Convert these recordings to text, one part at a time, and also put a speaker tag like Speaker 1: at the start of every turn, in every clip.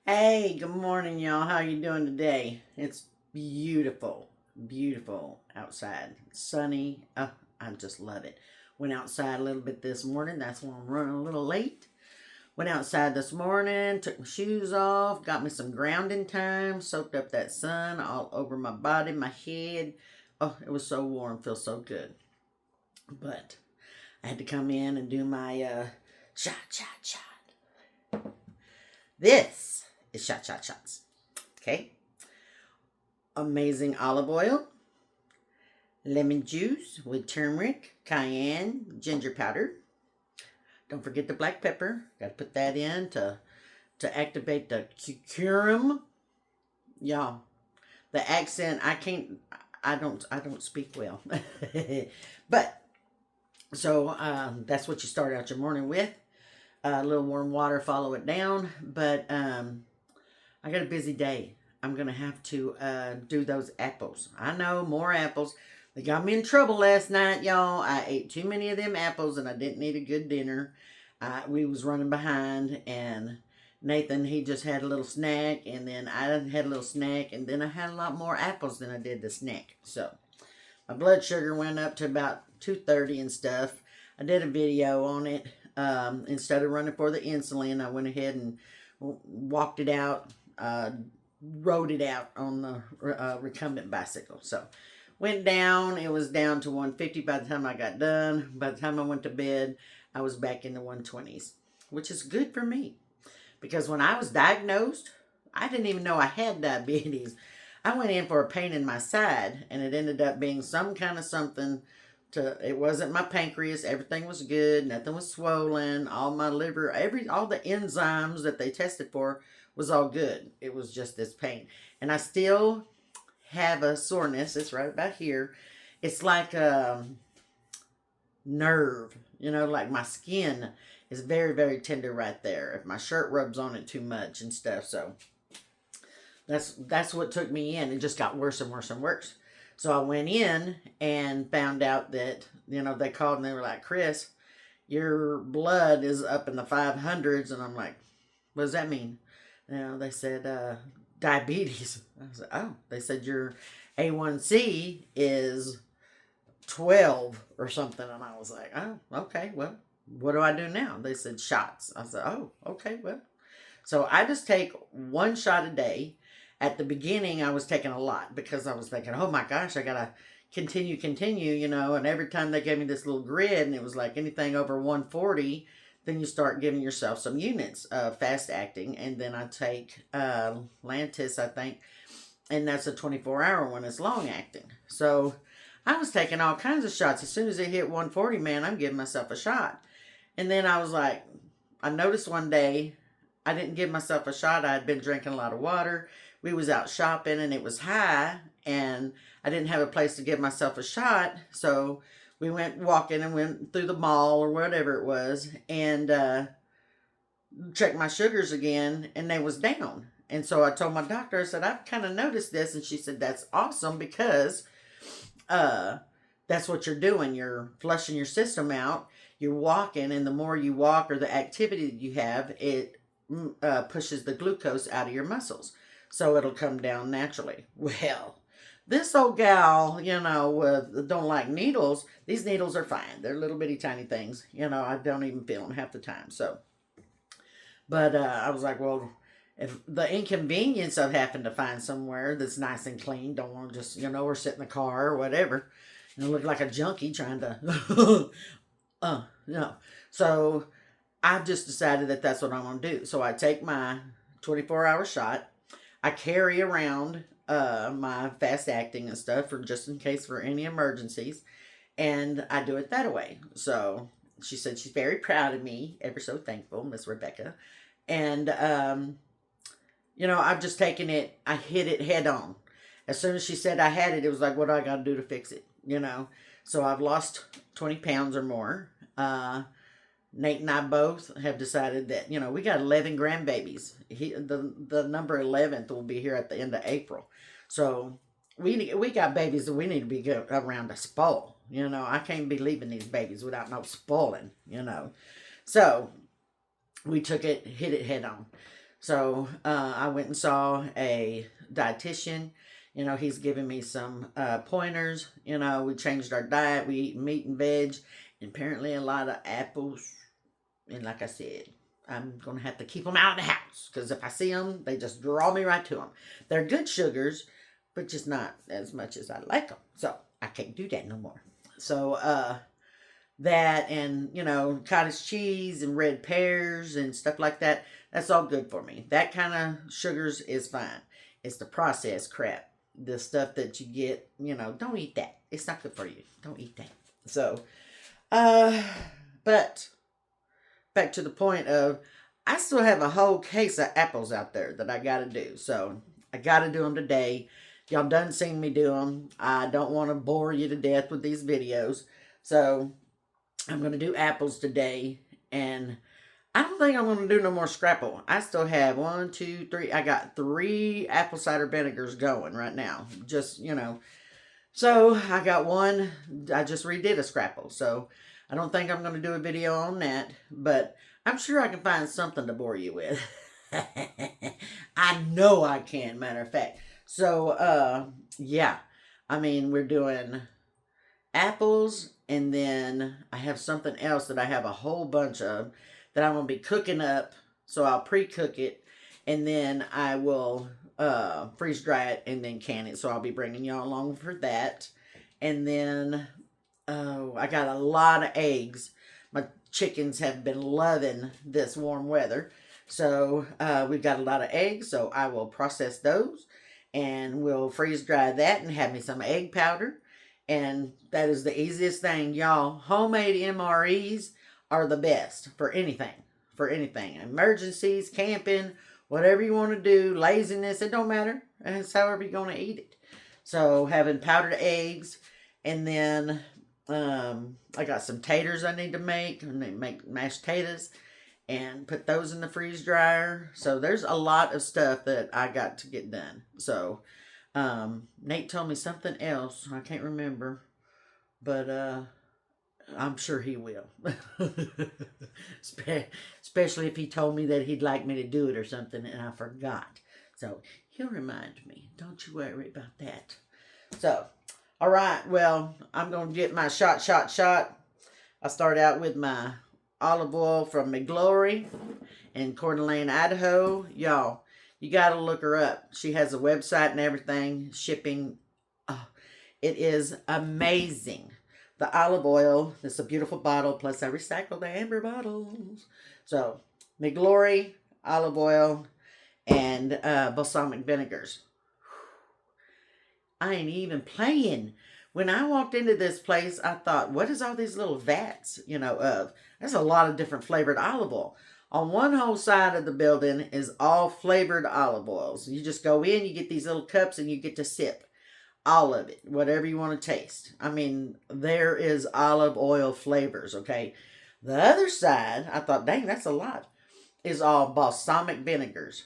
Speaker 1: Hey, good morning, y'all. How you doing today? It's beautiful, beautiful outside. Sunny. Oh, I just love it. Went outside a little bit this morning. That's why I'm running a little late. Went outside this morning, took my shoes off, got me some grounding time, soaked up that sun all over my body, my head. Oh, it was so warm, feels so good. But I had to come in and do my shot, shot, shot. This is shot, shot, shots. Okay, amazing olive oil, lemon juice with turmeric, cayenne, ginger powder. Don't forget the black pepper. Got to put that in to activate the curcumin. Y'all, the accent I can't. I don't speak well, but so that's what you start out your morning with. A little warm water, follow it down. But I got a busy day. I'm going to have to do those apples. I know, more apples. They got me in trouble last night, y'all. I ate too many of them apples and I didn't eat a good dinner. We was running behind, and Nathan, he just had a little snack, and then I had a little snack, and then I had a lot more apples than I did the snack. So my blood sugar went up to about 230 and stuff. I did a video on it. Instead of running for the insulin, I went ahead and walked it out, rode it out on the recumbent bicycle. So went down. It was down to 150 by the time I got done. By the time I went to bed, I was back in the 120s, which is good for me. Because when I was diagnosed, I didn't even know I had diabetes. I went in for a pain in my side, and it ended up being some kind of something. It wasn't my pancreas. Everything was good. Nothing was swollen. All my liver, all the enzymes that they tested for was all good. It was just this pain, and I still have a soreness. It's right about here. It's like a nerve. Like my skin is very, very tender right there. If my shirt rubs on it too much and stuff, so that's what took me in. It just got worse and worse and worse. So I went in and found out that, they called and they were like, Chris, your blood is up in the 500s. And I'm like, what does that mean? They said, diabetes. I said, oh, they said your A1C is 12 or something. And I was like, oh, okay, well, what do I do now? They said shots. I said, oh, okay, well. So I just take one shot a day. At the beginning, I was taking a lot because I was thinking, oh my gosh, I got to continue, and every time they gave me this little grid and it was like anything over 140, then you start giving yourself some units of fast acting. And then I take Lantus, I think, and that's a 24-hour one. It's long acting. So I was taking all kinds of shots. As soon as it hit 140, man, I'm giving myself a shot. And then I was like, I noticed one day I didn't give myself a shot. I had been drinking a lot of water. We was out shopping and it was high, and I didn't have a place to give myself a shot. So we went walking and went through the mall or whatever it was, and checked my sugars again, and they was down. And so I told my doctor, I said, I've kind of noticed this. And she said, that's awesome, because that's what you're doing. You're flushing your system out. You're walking, and the more you walk or the activity that you have, it pushes the glucose out of your muscles. So it'll come down naturally. Well, this old gal, don't like needles. These needles are fine. They're little bitty tiny things. I don't even feel them half the time. So, but I was like, well, if the inconvenience of having to find somewhere that's nice and clean, don't want to just, or sit in the car or whatever, look like a junkie trying to, no. So I've just decided that that's what I'm going to do. So I take my 24-hour shot. I carry around my fast acting and stuff for just in case for any emergencies. And I do it that way. So she said she's very proud of me, ever so thankful, Miss Rebecca. And, I've just taken it, I hit it head on. As soon as she said I had it, it was like, what do I got to do to fix it? So I've lost 20 pounds or more. Nate and I both have decided that, we got 11 grandbabies. The number 11th will be here at the end of April. So we got babies that we need to be around to spoil. I can't be leaving these babies without no spoiling, So we hit it head on. So I went and saw a dietitian. You know, he's giving me some pointers. You know, we changed our diet. We eat meat and veg, and apparently a lot of apples. And like I said, I'm going to have to keep them out of the house because if I see them, they just draw me right to them. They're good sugars, but just not as much as I like them. So I can't do that no more. So that and, you know, cottage cheese and red pears and stuff like that, that's all good for me. That kind of sugars is fine. It's the processed crap. The stuff that you get, you know, don't eat that. It's not good for you. Don't eat that. So, uh, but back to the point of I still have a whole case of apples out there that I got to do. So I got to do them today. Y'all done seen me do them. I don't want to bore you to death with these videos. So I'm going to do apples today. And I don't think I'm going to do no more scrapple. I still have 1, 2, 3. I got 3 apple cider vinegars going right now. Just, you know. So I got one. I just redid a scrapple. So I don't think I'm going to do a video on that. But I'm sure I can find something to bore you with. I know I can, matter of fact. So, yeah. I mean, we're doing apples, and then I have something else that I have a whole bunch of that I'm going to be cooking up. So I'll pre-cook it, and then I will freeze dry it and then can it. So I'll be bringing y'all along for that. And then I got a lot of eggs. My chickens have been loving this warm weather. So we've got a lot of eggs, so I will process those and we'll freeze dry that and have me some egg powder. And that is the easiest thing, y'all. Homemade MREs are the best for anything. For anything. Emergencies, camping, whatever you want to do, laziness, it don't matter. It's however you're going to eat it. So having powdered eggs, and then I got some taters I need to make. I need to make mashed taters and put those in the freeze dryer. So there's a lot of stuff that I got to get done. So Nate told me something else. I can't remember. But I'm sure he will. Especially if he told me that he'd like me to do it or something and I forgot. So he'll remind me. Don't you worry about that. So, all right. Well, I'm going to get my shot. I start out with my olive oil from McGlory in Coeur d'Alene, Idaho. Y'all, you got to look her up. She has a website and everything. Shipping. Oh, it is amazing. The olive oil, it's a beautiful bottle, plus I recycle the amber bottles. So, McGlory, olive oil, and balsamic vinegars. I ain't even playing. When I walked into this place, I thought, what is all these little vats, of? There's a lot of different flavored olive oil. On one whole side of the building is all flavored olive oils. You just go in, you get these little cups, and you get to sip. All of it, whatever you want to taste. I mean, there is olive oil flavors, okay? The other side, I thought, dang, that's a lot, is all balsamic vinegars.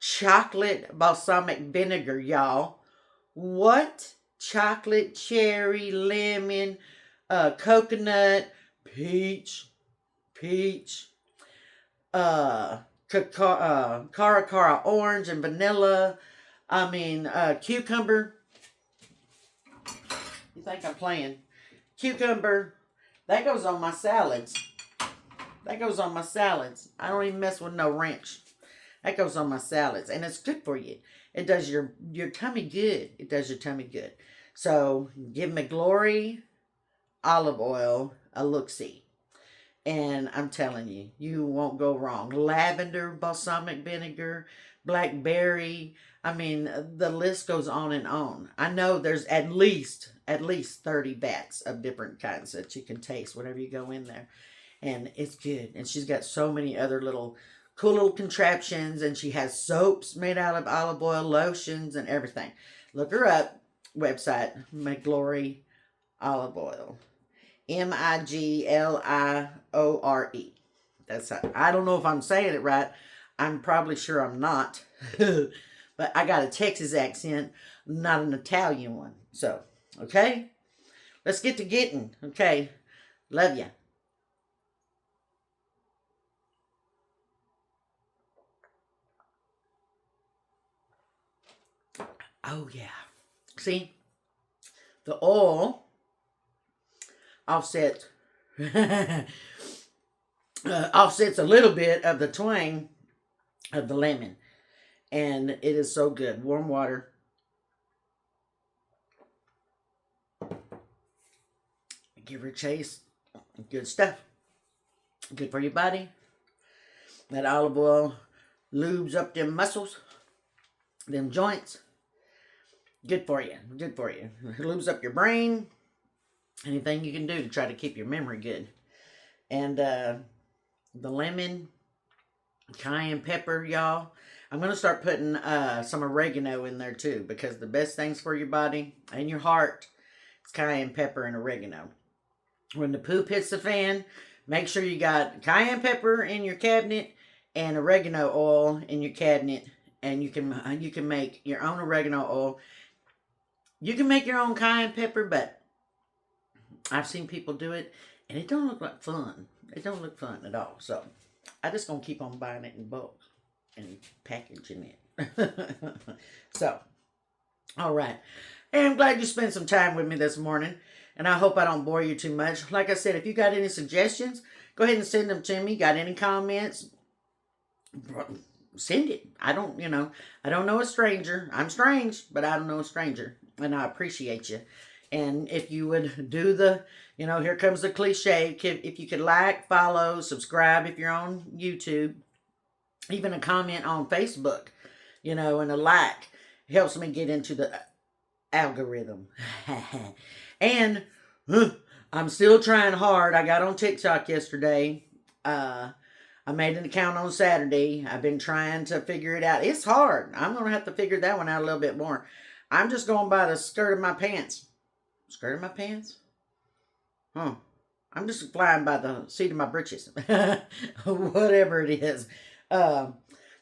Speaker 1: Chocolate balsamic vinegar, y'all. What? Chocolate, cherry, lemon, coconut, peach, cara orange and vanilla. I mean, cucumber. You think I'm playing? Cucumber. That goes on my salads. I don't even mess with no ranch. That goes on my salads. And it's good for you. It does your tummy good. So, give McGlory olive oil a look-see. And I'm telling you, you won't go wrong. Lavender, balsamic vinegar, blackberry. I mean, the list goes on and on. I know there's at least 30 vats of different kinds that you can taste whenever you go in there. And it's good. And she's got so many other cool little contraptions. And she has soaps made out of olive oil, lotions, and everything. Look her up. Website, McGlory Olive Oil. MIGLIORE. That's how, I don't know if I'm saying it right. I'm probably sure I'm not. But I got a Texas accent, not an Italian one. So, okay? Let's get to getting. Okay? Love ya. Oh, yeah. See, the oil offsets offsets a little bit of the twang of the lemon. And it is so good. Warm water. Give her a chase. Good stuff. Good for your body. That olive oil lubes up them muscles, them joints. Good for you. Good for you. It lubes up your brain. Anything you can do to try to keep your memory good. And the lemon, cayenne pepper, y'all. I'm going to start putting some oregano in there too, because the best things for your body and your heart is cayenne pepper and oregano. When the poop hits the fan, make sure you got cayenne pepper in your cabinet and oregano oil in your cabinet, and you can make your own oregano oil. You can make your own cayenne pepper, but I've seen people do it, and it don't look like fun. It don't look fun at all. So I just gonna keep on buying it in bulk and packaging it. So, all right. Hey, I'm glad you spent some time with me this morning, and I hope I don't bore you too much. Like I said, if you got any suggestions, go ahead and send them to me. Got any comments? Send it. I don't know a stranger. I'm strange, but I don't know a stranger, and I appreciate you. And if you would do the, here comes the cliche, if you could like, follow, subscribe if you're on YouTube, even a comment on Facebook, and a like helps me get into the algorithm. And I'm still trying hard. I got on TikTok yesterday. I made an account on Saturday. I've been trying to figure it out. It's hard. I'm going to have to figure that one out a little bit more. I'm just going by the skirt of my pants. Skirt of my pants? I'm just flying by the seat of my britches. Whatever it is.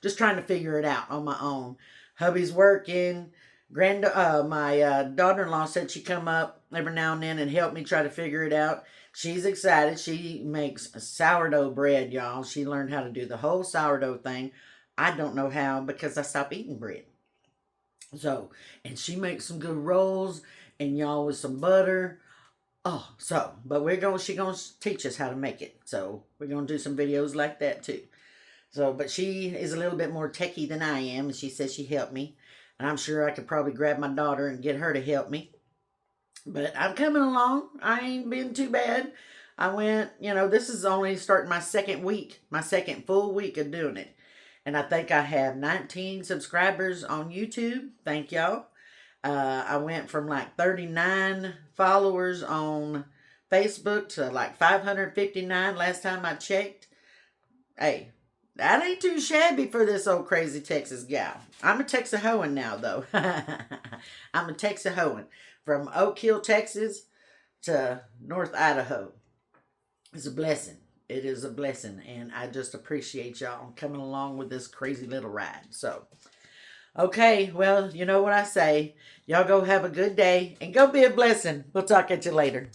Speaker 1: Just trying to figure it out on my own. Hubby's working. My daughter-in-law said she'd come up every now and then and help me try to figure it out. She's excited. She makes sourdough bread, y'all. She learned how to do the whole sourdough thing. I don't know how because I stopped eating bread. So, and she makes some good rolls, and y'all, with some butter. But she's gonna teach us how to make it. So we're gonna do some videos like that too. So, but she is a little bit more techie than I am, and she says she helped me. And I'm sure I could probably grab my daughter and get her to help me. But I'm coming along. I ain't been too bad. I went, this is only starting my second full week of doing it. And I think I have 19 subscribers on YouTube. Thank y'all. I went from like 39 followers on Facebook to like 559 last time I checked. Hey, that ain't too shabby for this old crazy Texas gal. I'm a Texahoan now, though. I'm a Texahoan. From Oak Hill, Texas to North Idaho. It's a blessing. It is a blessing. And I just appreciate y'all coming along with this crazy little ride. So, okay, well, you know what I say. Y'all go have a good day and go be a blessing. We'll talk at you later.